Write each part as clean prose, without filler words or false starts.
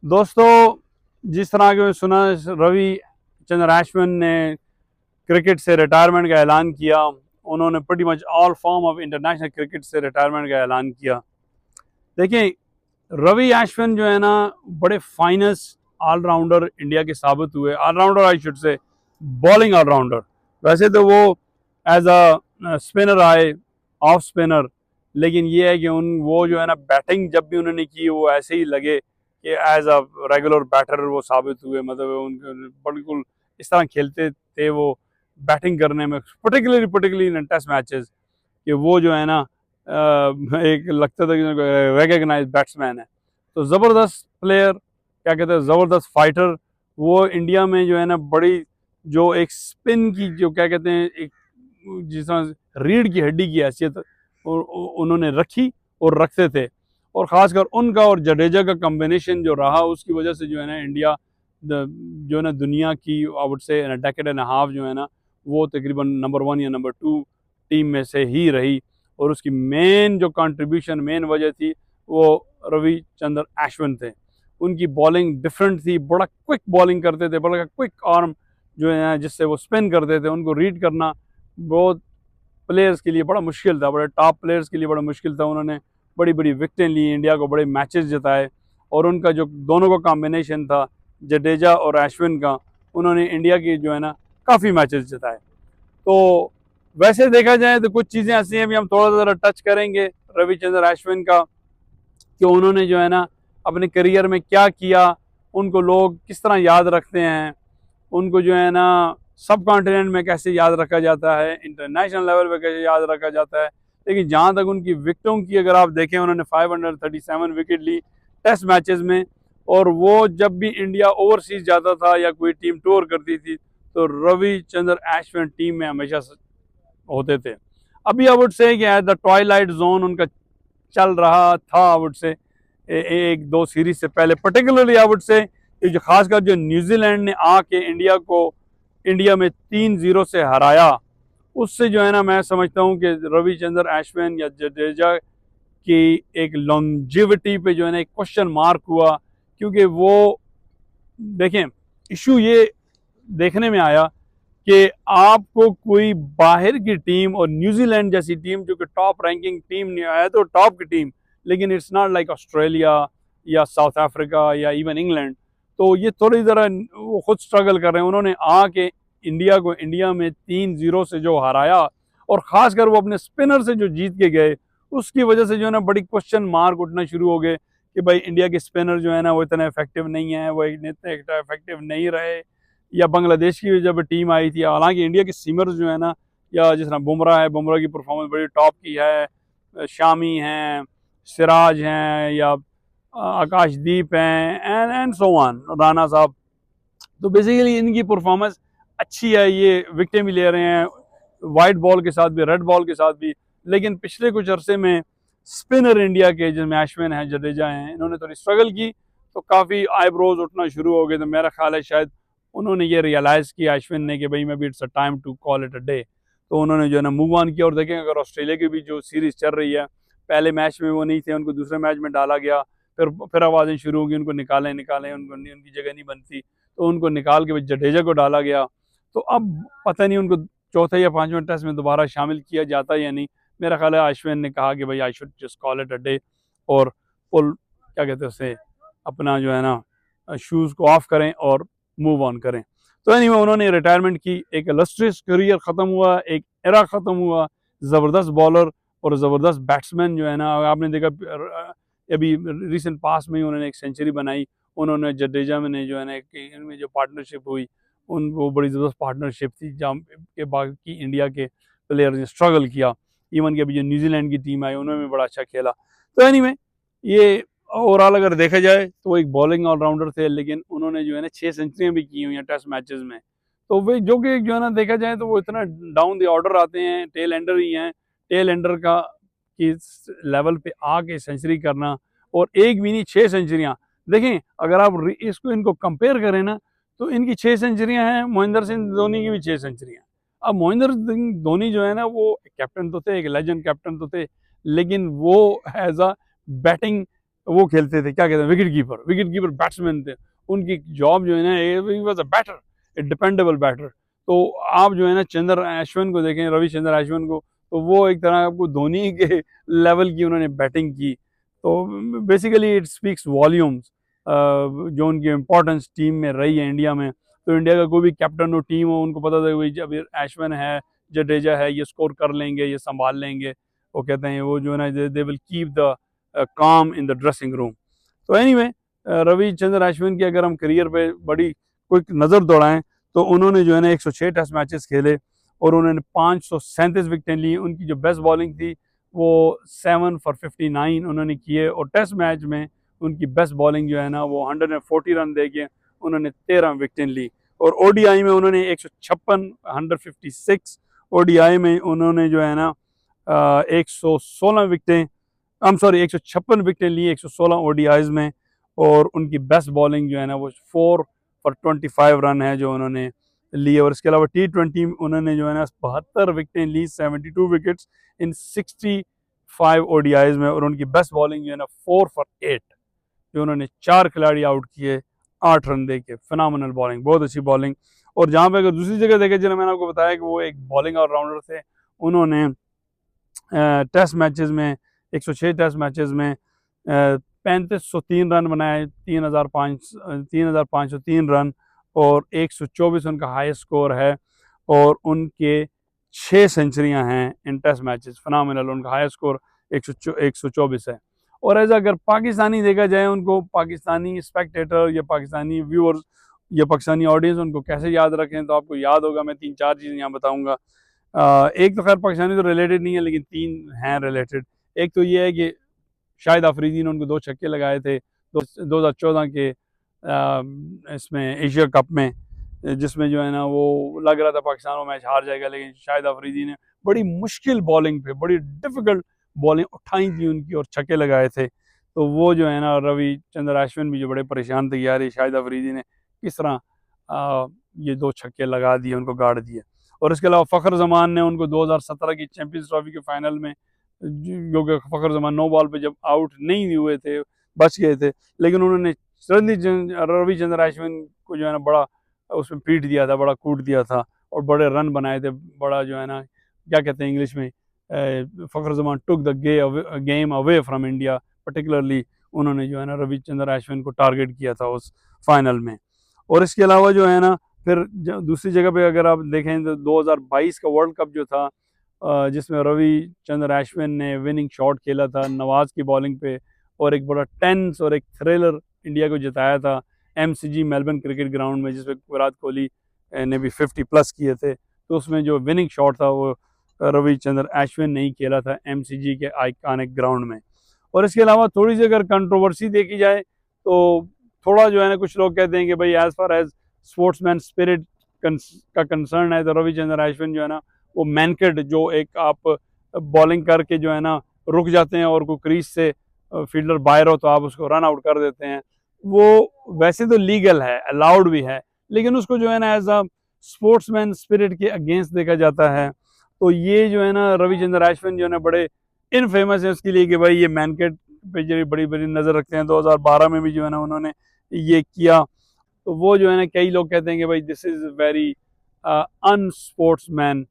दोस्तों, जिस तरह के सुना रवि चंद्र अश्विन ने क्रिकेट से रिटायरमेंट का ऐलान किया। उन्होंने pretty much all form of international cricket से रिटायरमेंट का ऐलान किया। देखिए, रवि अश्विन जो है ना, बड़े फाइनेस्ट ऑलराउंडर इंडिया के साबित हुए। All rounder I should say, bowling all rounder. वैसे तो वो एज अ स्पिनर आए, ऑफ स्पिनर, लेकिन ये है कि वो जो है ना, बैटिंग जब भी उन्होंने की वो ऐसे ही लगे कि एज अ रेगुलर बैटर वो साबित हुए। मतलब उनके बिल्कुल इस तरह खेलते थे वो बैटिंग करने में, पर्टिकुलरली इन टेस्ट मैचेस, कि वो जो है ना एक लगता था कि रिकग्नाइज बैट्समैन है। तो ज़बरदस्त प्लेयर, क्या कहते हैं, ज़बरदस्त फाइटर। वो इंडिया में जो है ना, बड़ी जो एक स्पिन की, जो क्या कहते हैं, एक जिस तरह रीढ़ की हड्डी की हैसियत उन्होंने रखी और रखते थे। और ख़ासकर उनका और जडेजा का कम्बिनेशन जो रहा, उसकी वजह से जो है ना, इंडिया जो है ना, दुनिया की I would say decade and half जो है ना, वो तकरीबन नंबर 1 या नंबर 2 टीम में से ही रही। और उसकी मेन जो कंट्रीब्यूशन, मेन वजह थी, वो रवि चंद्र अश्विन थे। उनकी बॉलिंग डिफरेंट थी, बड़ा क्विक बॉलिंग करते थे, बड़ा क्विक आर्म जो है जिससे वो स्पिन करते थे। उनको रीड करना बहुत प्लेयर्स के लिए बड़ा मुश्किल था, बड़े टॉप प्लेयर्स के लिए बड़ा मुश्किल था। उन्होंने बड़ी बड़ी विकटें ली, इंडिया को बड़े मैचेस जिताए। और उनका जो दोनों का कॉम्बिनेशन था, जडेजा और अश्विन का, उन्होंने इंडिया की जो है ना, काफ़ी मैचेस जिताए। तो वैसे देखा जाए तो कुछ चीज़ें ऐसी हैं, भी हम थोड़ा ज़रा टच करेंगे रविचंद्र अश्विन का, कि उन्होंने जो है ना, अपने करियर में क्या किया, उनको लोग किस तरह याद रखते हैं, उनको जो है ना, सब कॉन्टिनेंट में कैसे याद रखा जाता है, इंटरनेशनल लेवल पे कैसे याद रखा जाता है। लेकिन जहाँ तक उनकी विकेटों की अगर आप देखें, उन्होंने 537 विकेट ली टेस्ट मैचेस में। और वो जब भी इंडिया ओवरसीज जाता था या कोई टीम टूर करती थी, तो रविचंद्र अश्विन टीम में हमेशा होते थे। अभी आई वुड से कि एट द ट्वाइलाइट जोन उनका चल रहा था, आई वुड से एक दो सीरीज से पहले, पर्टिकुलरली आई वुड से जो खासकर जो न्यूजीलैंड ने आके इंडिया में 3-0 से हराया, उससे जो है ना, मैं समझता हूँ कि रविचंद्र अश्विन या जडेजा की एक लॉन्जिविटी पे जो है ना, एक क्वेश्चन मार्क हुआ। क्योंकि वो देखें, इशू ये देखने में आया कि आपको कोई बाहर की टीम, और न्यूजीलैंड जैसी टीम जो कि टॉप रैंकिंग टीम नहीं आया, तो टॉप की टीम, लेकिन इट्स नॉट लाइक ऑस्ट्रेलिया या साउथ अफ्रीका या इवन इंग्लैंड। तो ये थोड़ी ज़रा वो खुद स्ट्रगल कर रहे हैं। उन्होंने आके इंडिया में 3-0 से जो हराया, और ख़ासकर वो अपने स्पिनर से जो जीत के गए, उसकी वजह से जो है ना, बड़ी क्वेश्चन मार्क उठना शुरू हो गए कि भाई इंडिया के स्पिनर जो है ना, वो इतने इफेक्टिव नहीं है, वो इतने इफेक्टिव नहीं रहे। या बांग्लादेश की जब टीम आई थी, हालांकि इंडिया के सीमर्स जो है ना, या जिस तरह बुमराह है, बुमराह की परफॉर्मेंस बड़ी टॉप की है, शामी हैं, सिराज हैं, या आकाशदीप हैं, एंड सो ऑन, राना साहब। तो बेसिकली इनकी परफॉर्मेंस अच्छी है, ये विकेटें भी ले रहे हैं, वाइट बॉल के साथ भी, रेड बॉल के साथ भी। लेकिन पिछले कुछ अरसे में स्पिनर इंडिया के, जिसमें अश्विन है, जडेजा हैं, इन्होंने थोड़ी स्ट्रगल की, तो काफ़ी आईब्रोज उठना शुरू हो गए। तो मेरा ख्याल है शायद उन्होंने ये रियलाइज़ किया अश्विन ने कि भाई मैं भी, it's a time to call it a day. तो उन्होंने जो है ना, मूव ऑन किया। और देखें, अगर ऑस्ट्रेलिया की भी जो सीरीज़ चल रही है, पहले मैच में वो नहीं थे, उनको दूसरे मैच में डाला गया, फिर आवाज़ें शुरू होगी, उनको निकालें, उनको उनकी जगह नहीं बनती, तो उनको निकाल के जडेजा को डाला गया। तो अब पता नहीं उनको चौथे या पाँचवें टेस्ट में दोबारा शामिल किया जाता या नहीं। मेरा ख्याल है अश्विन ने कहा कि भाई I should just call it a day, और पुल, क्या कहते हैं उसे, अपना जो है ना, शूज़ को ऑफ करें और मूव ऑन करें। तो एनीवे, उन्होंने रिटायरमेंट की, एक इलस्ट्रियस करियर ख़त्म हुआ, एक एरा ख़त्म हुआ। ज़बरदस्त बॉलर और ज़बरदस्त बैट्समैन जो है ना, आपने देखा अभी रिसेंट पास में ही उन्होंने एक सेंचुरी बनाई। उन्होंने जडेजा में ने जो है ना, इनमें जो पार्टनरशिप हुई, वो बड़ी ज़बरदस्त पार्टनरशिप थी, जहाँ के बाकी इंडिया के प्लेयर ने स्ट्रगल किया। इवन कि अभी जो न्यूजीलैंड की टीम आई, उन्होंने भी बड़ा अच्छा खेला। तो एनीवे, ये ओवरऑल अगर देखा जाए तो वो एक बॉलिंग ऑलराउंडर थे, लेकिन उन्होंने जो है ना, 6 सेंचुरियाँ भी की हुई हैं टेस्ट मैचेस में। तो वे जो कि जो है ना, देखा जाए तो वो इतना डाउन द ऑर्डर आते हैं, टेल एंडर ही हैं। टेल एंडर का की लेवल पे आके सेंचुरी करना, और एक भी नहीं, 6 सेंचुरियाँ। देखें, अगर आप इसको इनको कंपेयर करें ना, तो इनकी 6 सेंचुरियाँ हैं, महेंद्र सिंह धोनी की भी 6 सेंचुरियाँ। अब महेंद्र सिंह धोनी जो है ना, वो कैप्टन तो थे, एक लेजेंड कैप्टन तो थे, लेकिन वो एज अ बैटिंग वो खेलते थे, क्या कहते हैं, विकेट कीपर बैट्समैन थे। उनकी जॉब जो है ना, he was a batter, a dependable batter. तो आप जो है ना चंद्र अश्विन को देखें, रविचंद्र अश्विन को, तो वो एक तरह आपको धोनी के लेवल की उन्होंने बैटिंग की। तो बेसिकली इट स्पीक्स वॉल्यूम्स जो उनकी इम्पोर्टेंस टीम में रही है इंडिया में। तो इंडिया का कोई भी कैप्टन हो, टीम हो, उनको पता था कि भाई जब अश्विन है, जडेजा है, ये स्कोर कर लेंगे, ये संभाल लेंगे। वो कहते हैं वो जो है ना, दे विल कीप द काम इन द ड्रेसिंग रूम। तो एनीवे, रविचंद्र अश्विन की अगर हम करियर पे बड़ी कोई नज़र दौड़ाएं, तो उन्होंने जो है ना 106 टेस्ट मैचेस खेले और उन्होंने 537 विकेटें ली। उनकी जो बेस्ट बॉलिंग थी वो 7 for 59 उन्होंने किए, और टेस्ट मैच में उनकी बेस्ट बॉलिंग जो है ना वो 140 रन दे के उन्होंने 13 विकेटें ली। और ओडीआई में उन्होंने 156 156 ओडीआई में उन्होंने जो है ना 116 विकेटें, 156 विकेटें ली 116 ओडीआईज में। और उनकी बेस्ट बॉलिंग जो है ना वो 4 for 25 रन है जो उन्होंने लिए। और इसके अलावा T20 उन्होंने जो है ना 72 विकेटें ली, 72 विकेट्स इन 65 ओडीआईज में। और उनकी बेस्ट बॉलिंग जो है ना 4 for 8, जो उन्होंने 4 खिलाड़ी आउट किए 8 रन दे के। फिनोमिनल बॉलिंग, बहुत अच्छी बॉलिंग। और जहाँ पे अगर दूसरी जगह देखे, जिन्हें मैंने आपको बताया कि वो एक बॉलिंग ऑलराउंडर थे, उन्होंने टेस्ट मैचेस में 106 टेस्ट मैचेस में 3503 रन बनाए, 3503 रन, और 124 उनका हाईएस्ट स्कोर है। और उनके 6 सेंचुरियां हैं इन टेस्ट मैचेस। फिनोमिनल, उनका हाईएस्ट स्कोर 124 है। और ऐसा अगर पाकिस्तानी देखा जाए, उनको पाकिस्तानी स्पेक्टेटर या पाकिस्तानी व्यूअर्स या पाकिस्तानी ऑडियंस उनको कैसे याद रखें, तो आपको याद होगा, मैं 3-4 चीज़ें यहाँ बताऊँगा। एक तो खैर पाकिस्तानी तो रिलेटेड नहीं है, लेकिन 3 हैं रिलेटेड। एक तो ये है कि शाहिद अफरीदी ने उनको 2 छक्के लगाए थे 2014 के इसमें एशिया कप में, जिसमें जो है ना वो लग रहा था पाकिस्तान वो मैच हार जाएगा, लेकिन शाहिद अफरीदी ने बड़ी मुश्किल बॉलिंग पे बड़ी डिफ़िकल्ट बॉलिंग उठाई थी उनकी और छक्के लगाए थे। तो वो जो है ना रविचंद्र अश्विन भी जो बड़े परेशान थे यार, ये शाहिद अफरीदी ने किस तरह ये 2 छक्के लगा दिए, उनको गाड़ दिए। और इसके अलावा फ़खर जमान ने उनको 2017 की चैंपियंस ट्रॉफी के फाइनल में, जो कि फ़खर जमान 9 बॉल पे जब आउट नहीं हुए थे, बच गए थे, लेकिन उन्होंने रविचंद्र अश्विन को जो है ना बड़ा उसमें पीट दिया था, बड़ा कूट दिया था और बड़े रन बनाए थे। बड़ा जो है ना, क्या कहते हैं इंग्लिश में, Fakhar Zaman took the game away from India. Particularly उन्होंने जो है ना रविचंद्र अश्विन को टारगेट किया था उस फाइनल में। और इसके अलावा जो है ना, फिर दूसरी जगह पे अगर आप देखें तो 2022 का वर्ल्ड कप जो था, जिसमें रविचंद्र अश्विन ने विनिंग शॉट खेला था नवाज की बॉलिंग पे, और एक बड़ा टेंस और एक थ्रिलर इंडिया को जिताया था MCG मेलबर्न क्रिकेट ग्राउंड में, जिसमें विराट कोहली ने भी 50+ किए थे। तो उसमें जो विनिंग शॉट था वो रविचंद्र अश्विन ने ही खेला था MCG के आइकॉनिक ग्राउंड में। और इसके अलावा थोड़ी सी अगर कंट्रोवर्सी देखी जाए, तो थोड़ा जो है ना, कुछ लोग कहते हैं कि भाई as far as sportsman spirit का कंसर्न है, तो रविचंद्र अश्विन जो है ना वो मैनकेड, जो एक आप बॉलिंग करके जो है ना रुक जाते हैं और कोई क्रीज से फील्डर बाहर हो तो आप उसको रन आउट कर देते हैं, वो वैसे तो लीगल है, अलाउड भी है, लेकिन उसको जो है ना एज अ स्पोर्ट्समैन स्पिरिट के अगेंस्ट देखा जाता है। तो ये जो है ना रविचंद्र अश्विन जो है ना बड़े इनफेमस है उसके लिए कि भाई ये मैनकेट पे जो बड़ी बड़ी नज़र रखते हैं। 2012 में भी जो है ना उन्होंने ये किया। तो वो जो है ना, कई लोग कहते हैं कि भाई दिस इज़ वेरी अनस्पोर्ट्समैन,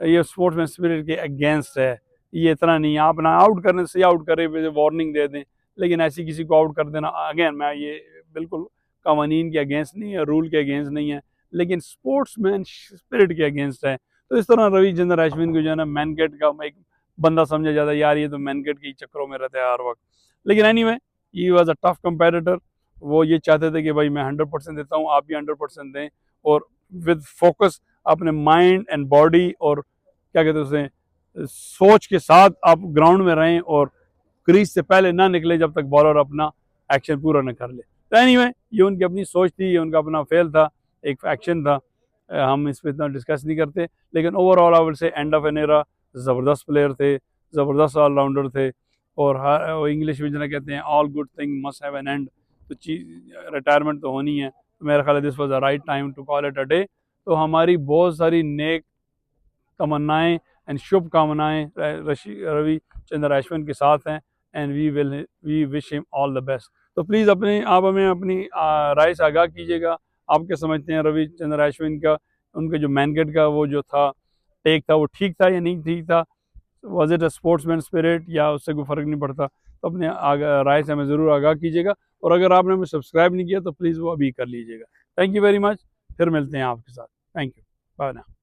ये स्पोर्ट्समैन स्पिरिट के अगेंस्ट है, ये इतना नहीं है, आप ना आउट करने से आउट करे वार्निंग दे दें, लेकिन ऐसी किसी को आउट कर देना, अगेन मैं ये बिल्कुल कवानीन के अगेंस्ट नहीं है, रूल के अगेंस्ट नहीं है, लेकिन स्पोर्ट्समैन स्पिरिट के अगेंस्ट है। तो इस तरह रविचंद्र अश्विन को जो है ना मैनकेट का एक बंदा समझा जाता है, यार ये तो मैनकेट के चक्करों में रहता है हर वक्त। लेकिन anyway, he was a tough competitor. वो ये चाहते थे कि भाई मैं 100% देता हूँ, आप भी 100% दें, और विद फोकस अपने माइंड एंड बॉडी और क्या कहते हैं उसे सोच के साथ आप ग्राउंड में रहें और क्रीज से पहले ना निकले जब तक बॉलर अपना एक्शन पूरा न कर ले। तो एनीवे, ये उनकी अपनी सोच थी, ये उनका अपना फेल था, एक एक्शन था, हम इस पर इतना डिस्कस नहीं करते। लेकिन overall I will say end of an era, ज़बरदस्त प्लेयर थे, ज़बरदस्त ऑलराउंडर थे, और इंग्लिश में जना कहते हैं all good thing must have an and. तो चीज़ रिटायरमेंट तो होनी है, तो मेरा ख्याल है this was the right time to call it a day. तो हमारी बहुत सारी नेक तमन्नाएं एंड शुभकामनाएं रविचंद्र अश्विन के साथ हैं, and we wish him all the best. तो प्लीज़ आप हमें अपनी राय से आगाह कीजिएगा, आप क्या समझते हैं रविचंद्र अश्विन का, उनका जो मैनगेट का वो जो था टेक था, वो ठीक था या नहीं ठीक था, was it a sportsman spirit या उससे कोई फ़र्क नहीं पड़ता। तो अपने राय से हमें ज़रूर आगाह कीजिएगा, और अगर आपने हमें सब्सक्राइब नहीं किया तो प्लीज़ वो अभी कर लीजिएगा। थैंक यू वेरी मच, फिर मिलते हैं आपके साथ। Thank you, bye now.